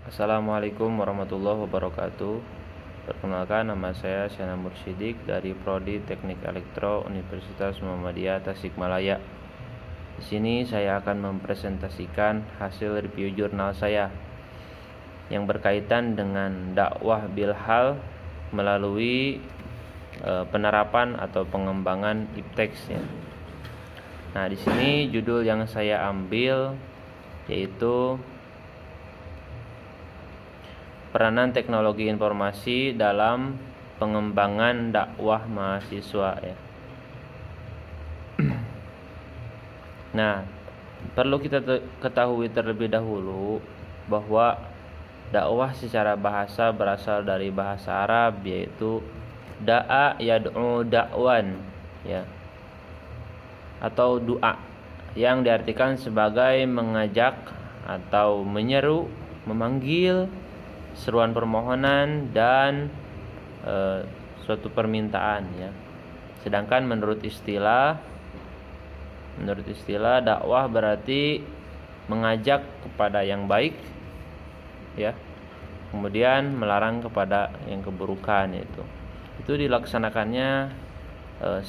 Assalamualaikum warahmatullahi wabarakatuh. Perkenalkan, nama saya Syana Mursidik dari Prodi Teknik Elektro Universitas Muhammadiyah Tasikmalaya. Di sini saya akan mempresentasikan hasil review jurnal saya yang berkaitan dengan dakwah bilhal melalui penerapan atau pengembangan IPTEX ya. Nah, di sini judul yang saya ambil yaitu peranan teknologi informasi dalam pengembangan dakwah mahasiswa ya. Nah, perlu kita ketahui terlebih dahulu bahwa dakwah secara bahasa berasal dari bahasa Arab, yaitu da'a yad'u da'wan ya, atau doa yang diartikan sebagai mengajak atau menyeru, memanggil, seruan permohonan dan suatu permintaan ya. Sedangkan menurut istilah dakwah berarti mengajak kepada yang baik ya, kemudian melarang kepada yang keburukan. Itu dilaksanakannya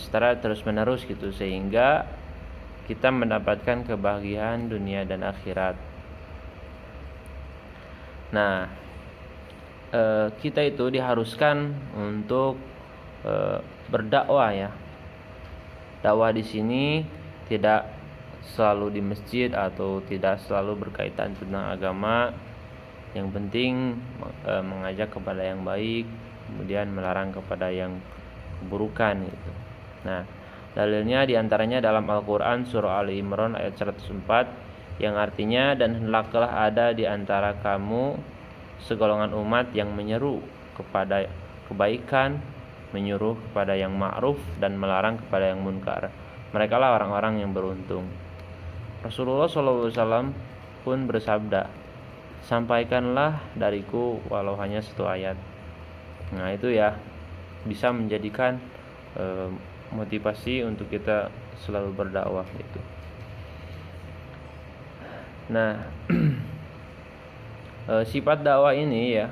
secara terus-menerus gitu, sehingga kita mendapatkan kebahagiaan dunia dan akhirat. Nah, kita itu diharuskan untuk berdakwah ya. Dakwah di sini tidak selalu di masjid atau tidak selalu berkaitan tentang agama. Yang penting mengajak kepada yang baik, kemudian melarang kepada yang keburukan gitu. Nah, dalilnya diantaranya dalam Al-Quran surah Ali Imran ayat 104 yang artinya, dan hendaklah ada di antara kamu segolongan umat yang menyeru kepada kebaikan, menyuruh kepada yang ma'ruf dan melarang kepada yang munkar. Mereka lah orang-orang yang beruntung. Rasulullah SAW pun bersabda, sampaikanlah dariku walau hanya satu ayat. Nah, itu ya bisa menjadikan motivasi untuk kita selalu berdakwah gitu. Nah, sifat dakwah ini ya,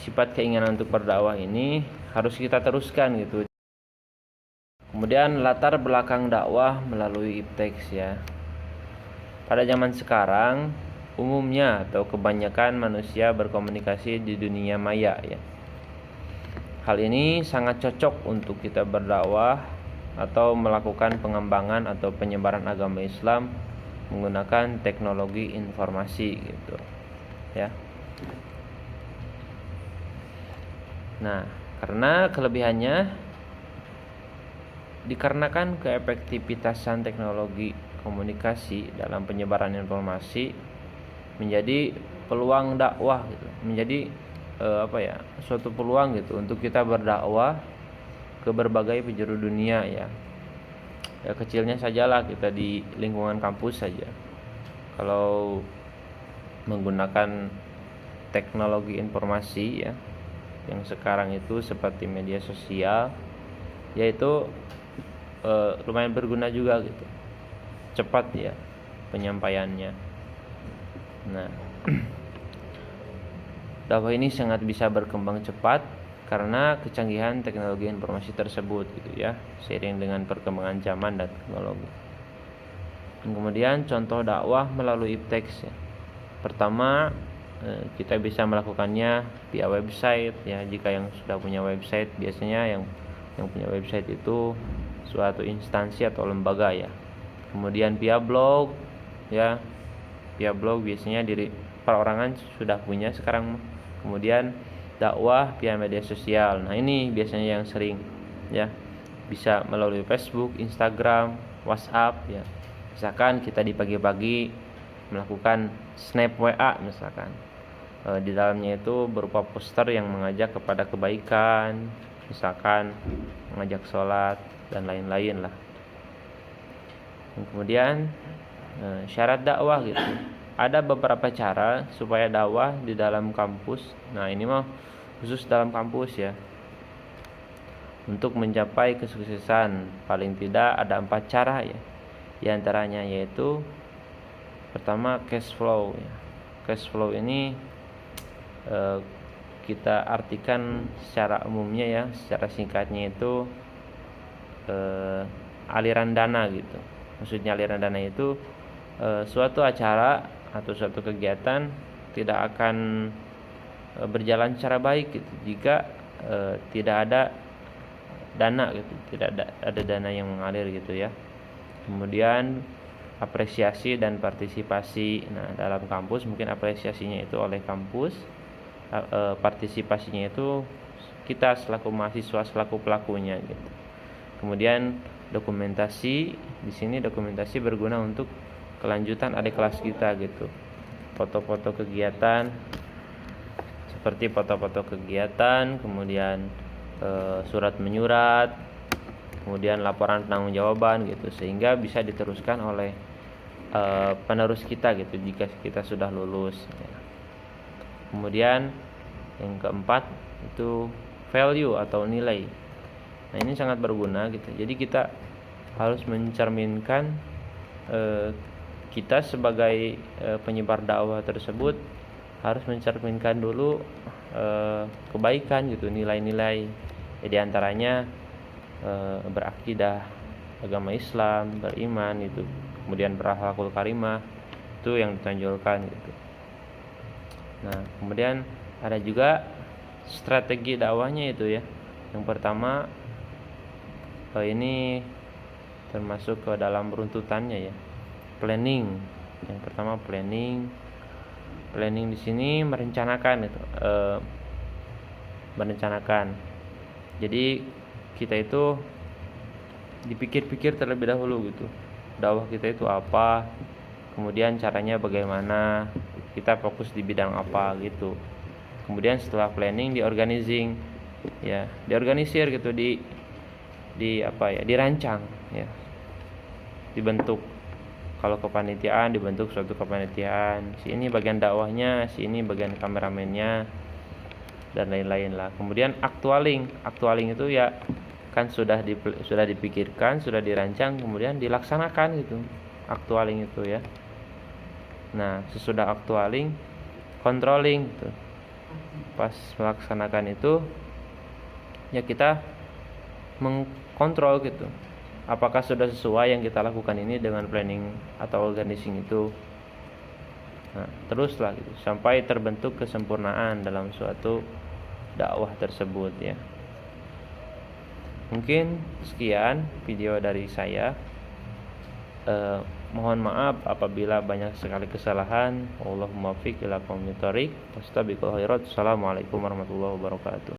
sifat keinginan untuk berdakwah ini harus kita teruskan gitu. Kemudian latar belakang dakwah melalui IPTEX ya. Pada zaman sekarang umumnya atau kebanyakan manusia berkomunikasi di dunia maya ya. Hal ini sangat cocok untuk kita berdakwah atau melakukan pengembangan atau penyebaran agama Islam menggunakan teknologi informasi gitu ya. Nah, karena kelebihannya dikarenakan keefektivitasan teknologi komunikasi dalam penyebaran informasi menjadi peluang dakwah gitu, menjadi suatu peluang gitu untuk kita berdakwah ke berbagai penjuru dunia ya. Ya, kecilnya sajalah kita di lingkungan kampus saja. Kalau menggunakan teknologi informasi ya, yang sekarang itu seperti media sosial, yaitu lumayan berguna juga gitu, cepat ya penyampaiannya. Nah, dakwah ini sangat bisa berkembang cepat karena kecanggihan teknologi informasi tersebut gitu ya, seiring dengan perkembangan zaman dan teknologi. Dan kemudian contoh dakwah melalui IPTEX ya. Pertama, kita bisa melakukannya via website ya. Jika yang sudah punya website, biasanya yang punya website itu suatu instansi atau lembaga ya. Kemudian via blog ya. Via blog biasanya diri perorangan sudah punya sekarang. Kemudian dakwah via media sosial. Nah, ini biasanya yang sering ya. Bisa melalui Facebook, Instagram, WhatsApp ya. Misalkan kita di pagi-pagi melakukan snap WA misalkan. Di dalamnya itu berupa poster yang mengajak kepada kebaikan, misalkan mengajak sholat dan lain-lain lah. Dan kemudian syarat dakwah gitu. Ada beberapa cara supaya dakwah di dalam kampus. Nah, ini mah khusus dalam kampus ya. Untuk mencapai kesuksesan paling tidak ada 4 cara ya. Di antaranya yaitu pertama cash flow ya. Cash flow ini kita artikan secara umumnya ya, secara singkatnya itu aliran dana gitu. Maksudnya aliran dana itu suatu acara atau suatu kegiatan tidak akan berjalan secara baik gitu jika tidak ada dana gitu, tidak ada dana yang mengalir gitu ya. Kemudian apresiasi dan partisipasi. Nah, dalam kampus mungkin apresiasinya itu oleh kampus, partisipasinya itu kita selaku mahasiswa, selaku pelakunya gitu. Kemudian dokumentasi, di sini dokumentasi berguna untuk kelanjutan adik kelas kita gitu. Foto-foto kegiatan, seperti foto-foto kegiatan, kemudian surat menyurat, kemudian laporan penanggung-jawaban gitu, sehingga bisa diteruskan oleh penerus kita gitu jika kita sudah lulus ya. Kemudian yang keempat itu value atau nilai. Nah, ini sangat berguna gitu. Jadi kita harus mencerminkan kita sebagai penyebar dakwah tersebut harus mencerminkan dulu kebaikan gitu, nilai-nilai ya, di antaranya berakidah agama Islam, beriman itu, kemudian berakhlakul karimah, itu yang ditonjolkan gitu. Nah, kemudian ada juga strategi dakwahnya itu ya. Yang pertama ini termasuk ke dalam runtutannya ya, planning. Yang pertama planning di sini merencanakan itu, merencanakan. Jadi kita itu dipikir-pikir terlebih dahulu gitu, dakwah kita itu apa, kemudian caranya bagaimana, kita fokus di bidang apa gitu. Kemudian setelah planning diorganising ya, diorganisir gitu, di apa ya, dirancang ya, dibentuk. Kalau kepanitiaan dibentuk suatu kepanitiaan, si ini bagian dakwahnya, si ini bagian kameramennya, dan lain-lain lah. Kemudian actualing itu ya kan sudah dipikirkan, sudah dirancang, kemudian dilaksanakan gitu, actualing itu ya. Nah, sesudah actualing, controlling gitu. Pas melaksanakan itu ya kita mengkontrol gitu, apakah sudah sesuai yang kita lakukan ini dengan planning atau organizing itu. Nah, teruslah gitu sampai terbentuk kesempurnaan dalam suatu dakwah tersebut ya. Mungkin sekian video dari saya. Mohon maaf apabila banyak sekali kesalahan. Wallahul muwaffiq ila aqwamit thoriq. Wastabiqul khairat. Assalamualaikum warahmatullahi wabarakatuh.